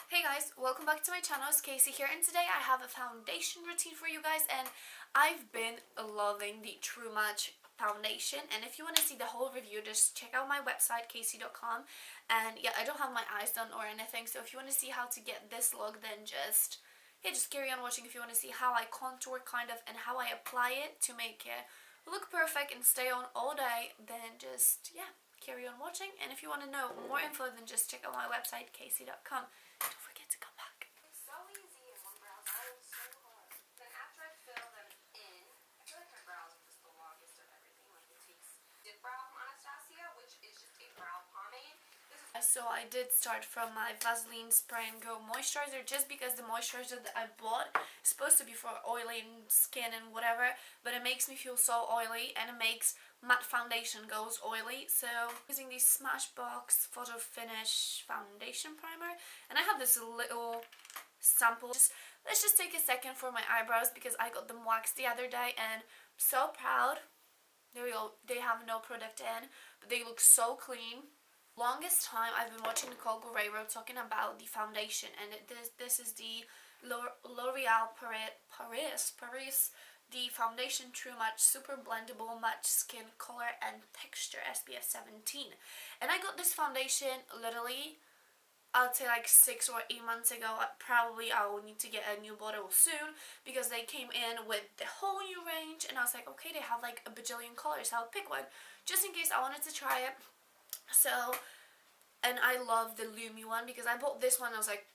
Hey guys, welcome back to my channel. It's Casey here, and today I have a foundation routine for you guys, and I've been loving the True Match foundation. And if you want to see the whole review, just check out my website keeysi.com. And yeah, I don't have my eyes done or anything, so if you want to see how to get this look, then just carry on watching. If you want to see how I contour kind of and how I apply it to make it look perfect and stay on all day, then just carry on watching. And if you want to know more info, then just check out my website keeysi.com. Don't forget to come back. It's so easy in one brows. I was so hard. Then after I fill them in, I feel like my brows are just the longest of everything. Like it takes Dip Brow from Anastasia, which is just a brow pomade. So I did start from my Vaseline Spray and Go moisturizer, just because the moisturizer that I bought is supposed to be for oily skin and whatever, but it makes me feel so oily and it makes matte foundation goes oily. So using the Smashbox Photo Finish foundation primer, and I have this little sample. Let's just take a second for my eyebrows because I got them waxed the other day and I'm so proud. There we go. They have no product in, but they look so clean. Longest time I've been watching Nicole Guerrero talking about the foundation, and this is the L'Oreal Paris the foundation True Match Super Blendable Match Skin Color and Texture SPF 17. And I got this foundation literally, I'd say like 6 or 8 months ago. Probably I will need to get a new bottle soon because they came in with the whole new range, and I was like, okay, they have like a bajillion colors, I'll pick one just in case I wanted to try it. So, and I love the Lumi one because I bought this one. I was like,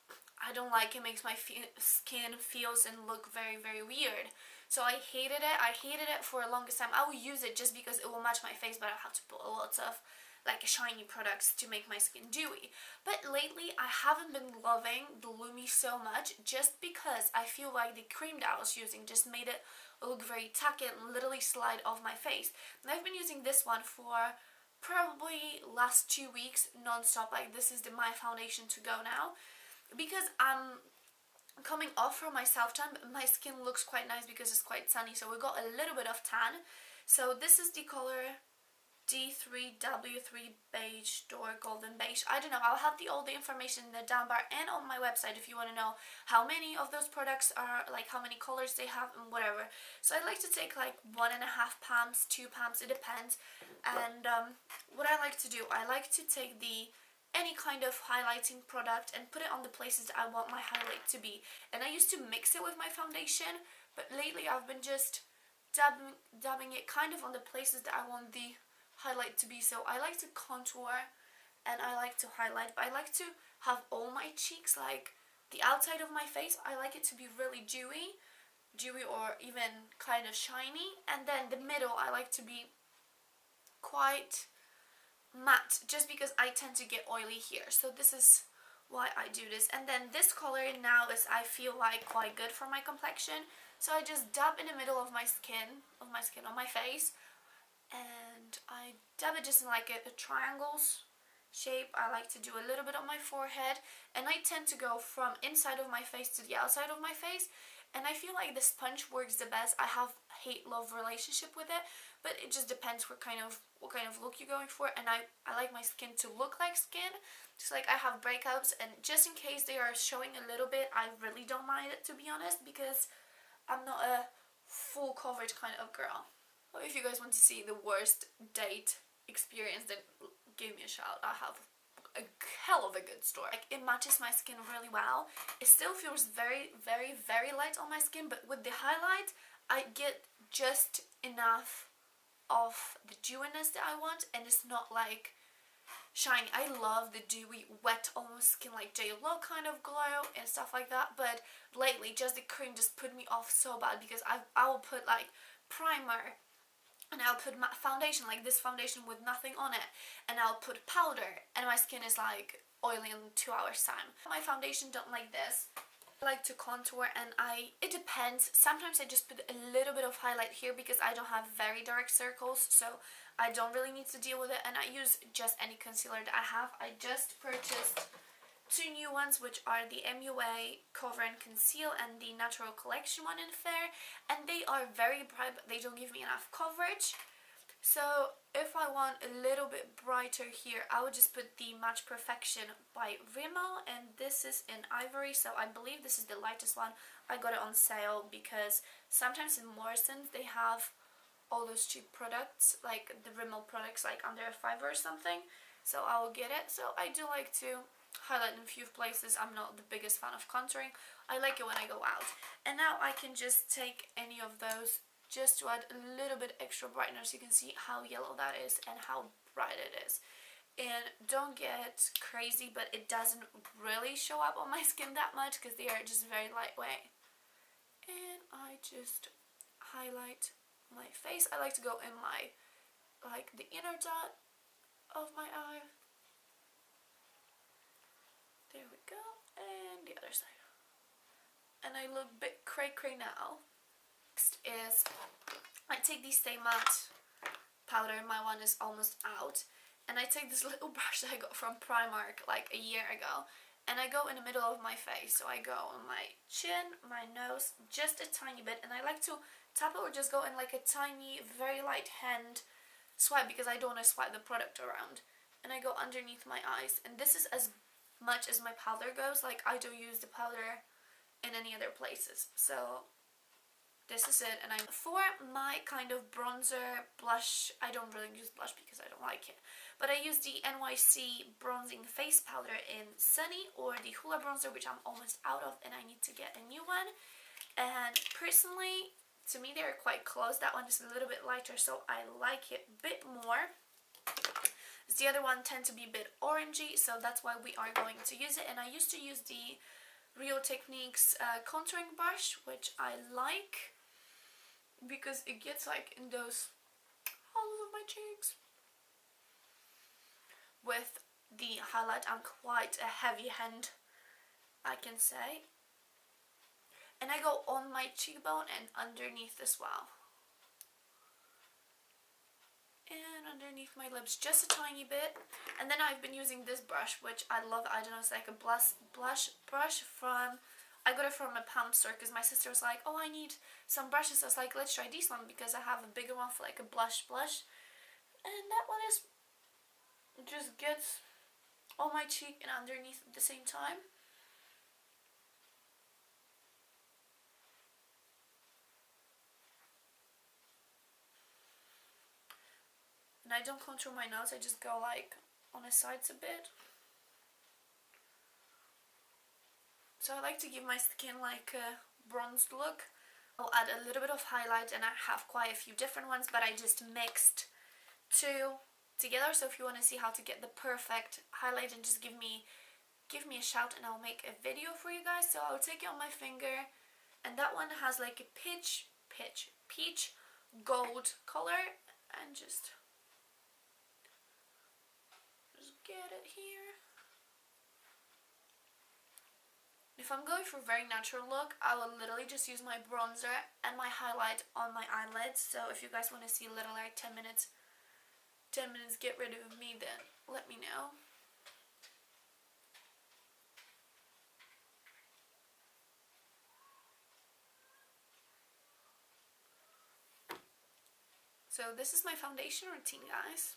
I don't like it, makes my skin feels and look very, very weird. So I hated it for the longest time. I will use it just because it will match my face, but I have to put lots of like shiny products to make my skin dewy. But lately I haven't been loving the Lumi so much, just because I feel like the cream that I was using just made it look very tacky and literally slide off my face. And I've been using this one for probably last 2 weeks non-stop. Like, this is my foundation to go now because I'm coming off from my self-tan, but my skin looks quite nice because it's quite sunny, so we got a little bit of tan. So this is the color D3W3 Beige Door Golden Beige. I don't know, I'll have all the information in the down bar and on my website if you want to know how many of those products are, like how many colors they have and whatever. So I like to take like 1.5 pumps, 2 pumps, it depends. And what I like to do, I like to take any kind of highlighting product and put it on the places that I want my highlight to be. And I used to mix it with my foundation, but lately I've been just dabbing it kind of on the places that I want the highlight to be. So I like to contour and I like to highlight, but I like to have all my cheeks, like the outside of my face, I like it to be really dewy or even kind of shiny, and then the middle I like to be quite matte, just because I tend to get oily here. So this is why I do this. And then this color now is, I feel like, quite good for my complexion, so I just dab in the middle of my skin on my face, and I dab it just in like a triangles shape. I like to do a little bit on my forehead, and I tend to go from inside of my face to the outside of my face. And I feel like the sponge works the best. I have hate-love relationship with it, but it just depends what kind of look you're going for. And I like my skin to look like skin, just like I have breakouts, and just in case they are showing a little bit, I really don't mind it, to be honest, because I'm not a full coverage kind of girl. Or if you guys want to see the worst date experience, then give me a shout. I have a hell of a good story. Like, it matches my skin really well. It still feels very, very, very light on my skin, but with the highlight I get just enough of the dewiness that I want, and it's not like shiny. I love the dewy, wet, almost skin like J.Lo kind of glow and stuff like that, but lately just the cream just put me off so bad, because I will put like primer, and I'll put matte foundation, like this foundation with nothing on it, and I'll put powder, and my skin is like oily in 2 hours time. My foundation don't like this. I like to contour, and it depends. Sometimes I just put a little bit of highlight here because I don't have very dark circles, so I don't really need to deal with it, and I use just any concealer that I have. I just purchased 2 new ones, which are the MUA Cover and Conceal and the Natural Collection one in Fair, and they are very bright, but they don't give me enough coverage. So if I want a little bit brighter here, I would just put the Match Perfection by Rimmel, and this is in Ivory, so I believe this is the lightest one. I got it on sale because sometimes in Morrison's they have all those cheap products, like the Rimmel products, like under a $5 or something, so I will get it. So I do like to highlight in a few places. I'm not the biggest fan of contouring. I like it when I go out. And now I can just take any of those just to add a little bit extra brightness. You can see how yellow that is and how bright it is. And don't get crazy, but it doesn't really show up on my skin that much because they are just very lightweight. And I just highlight my face. I like to go in my, like the inner dot of my eye. There we go. And the other side. And I look a bit cray-cray now. Next is, I take the Stay Matte powder. My one is almost out. And I take this little brush that I got from Primark like a year ago. And I go in the middle of my face. So I go on my chin, my nose, just a tiny bit. And I like to tap it or just go in like a tiny, very light hand swipe because I don't want to swipe the product around. And I go underneath my eyes. And this is as much as my powder goes. Like, I don't use the powder in any other places. So this is it. And for my kind of bronzer blush, I don't really use blush because I don't like it, but I use the NYC bronzing face powder in Sunny or the Hoola bronzer, which I'm almost out of and I need to get a new one. And personally, to me they're quite close. That one is a little bit lighter, so I like it a bit more. The other one tends to be a bit orangey, so that's why we are going to use it. And I used to use the Real Techniques contouring brush, which I like because it gets like in those hollows of my cheeks. With the highlight, I'm quite a heavy hand, I can say. And I go on my cheekbone and underneath as well. And underneath my lips just a tiny bit. And then I've been using this brush, which I love. I don't know, it's like a blush brush from, I got it from a Palm store because my sister was like, oh, I need some brushes. I was like, let's try this one because I have a bigger one for like a blush. And that one is, just gets on my cheek and underneath at the same time. And I don't contour my nose, I just go like on the sides a bit. So I like to give my skin like a bronzed look. I'll add a little bit of highlight, and I have quite a few different ones, but I just mixed two together. So if you want to see how to get the perfect highlight, and just give me a shout and I'll make a video for you guys. So I'll take it on my finger, and that one has like a peach gold color, and just get it here. If I'm going for a very natural look, I will literally just use my bronzer and my highlight on my eyelids. So if you guys want to see a little like 10 minutes get rid of me, then let me know. So this is my foundation routine, guys.